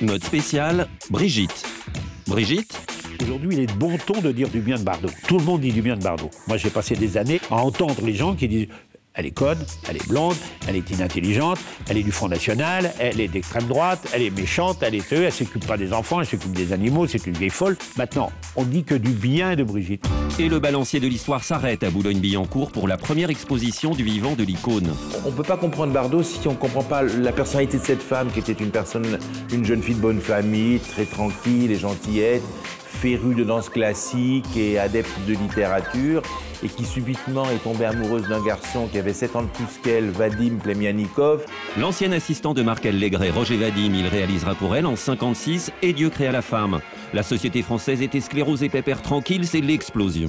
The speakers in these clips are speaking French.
Mode spécial, Brigitte. Brigitte, aujourd'hui, il est de bon ton de dire du bien de Bardot. Tout le monde dit du bien de Bardot. Moi, j'ai passé des années à entendre les gens qui disent « elle est conne, elle est blonde, elle est inintelligente, elle est du Front National, elle est d'extrême droite, elle est méchante, elle s'occupe pas des enfants, elle s'occupe des animaux, c'est une vieille folle ». Maintenant, on dit que du bien de Brigitte. et le balancier de l'histoire s'arrête à Boulogne-Billancourt pour la première exposition du vivant de l'icône. On ne peut pas comprendre Bardot si on ne comprend pas la personnalité de cette femme qui était une jeune fille de bonne famille, très tranquille et gentillette, férue de danse classique et adepte de littérature, et qui subitement est tombée amoureuse d'un garçon qui avait 7 ans de plus qu'elle, Vadim Plemianikov. L'ancien assistant de Marc Allégret, Roger Vadim, il réalisera pour elle en 1956 « Et Dieu créa la femme ». La société française était sclérosée pépère tranquille, c'est l'explosion.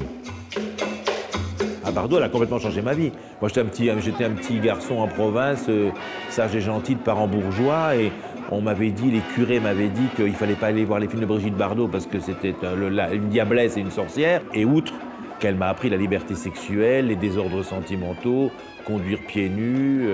Bardot, elle a complètement changé ma vie. Moi, j'étais un petit garçon en province, sage et gentil, de parents bourgeois, et on m'avait dit, les curés m'avaient dit qu'il ne fallait pas aller voir les films de Brigitte Bardot parce que c'était une diablesse et une sorcière. Et outre qu'elle m'a appris la liberté sexuelle, les désordres sentimentaux, conduire pieds nus,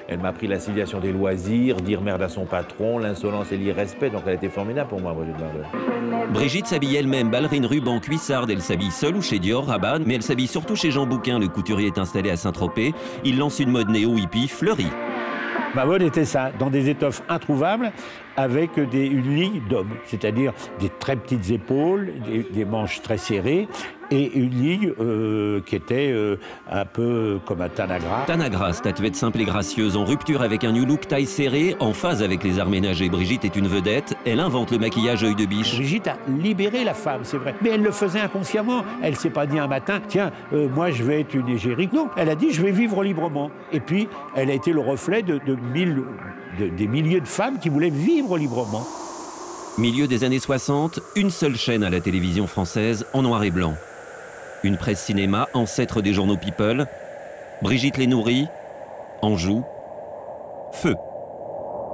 elle m'a appris la civilisation des loisirs, dire merde à son patron, l'insolence et l'irrespect. Donc elle était formidable pour moi, Brigitte Bardot. Brigitte s'habille elle-même, ballerine ruban, cuissarde. Elle s'habille seule ou chez Dior, Rabanne, mais elle s'habille surtout chez Jean Bouquin. Le couturier est installé à Saint-Tropez. Il lance une mode néo-hippie fleurie. Ma mode était ça, dans des étoffes introuvables, avec une ligne d'homme, c'est-à-dire des très petites épaules, des manches très serrées, et une ligne qui était un peu comme un Tanagra. Tanagra, statuette simple et gracieuse, en rupture avec un new look taille serrée, en phase avec les arts ménagers. Brigitte est une vedette, elle invente le maquillage œil de biche. Brigitte a libéré la femme, c'est vrai, mais elle le faisait inconsciemment. Elle ne s'est pas dit un matin, tiens, moi je vais être une égérie. Non, elle a dit, je vais vivre librement. Et puis, elle a été le reflet des milliers de femmes qui voulaient vivre librement. Milieu des années 60, une seule chaîne à la télévision française, en noir et blanc. Une presse cinéma, ancêtre des journaux People. Brigitte les nourrit, en joue, feu.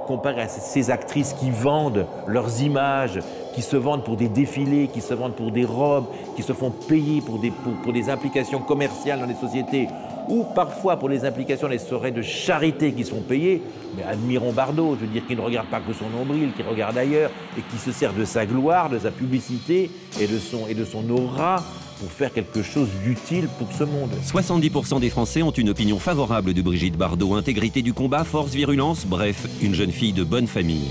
Comparé à ces actrices qui vendent leurs images, qui se vendent pour des défilés, qui se vendent pour des robes, qui se font payer pour des implications commerciales dans les sociétés, ou parfois pour les implications, les soirées de charité qui sont payées, mais admirons Bardot, je veux dire, qui ne regarde pas que son nombril, qui regarde ailleurs, et qui se sert de sa gloire, de sa publicité et de son aura pour faire quelque chose d'utile pour ce monde. 70% des Français ont une opinion favorable de Brigitte Bardot. Intégrité du combat, force, virulence, bref, une jeune fille de bonne famille.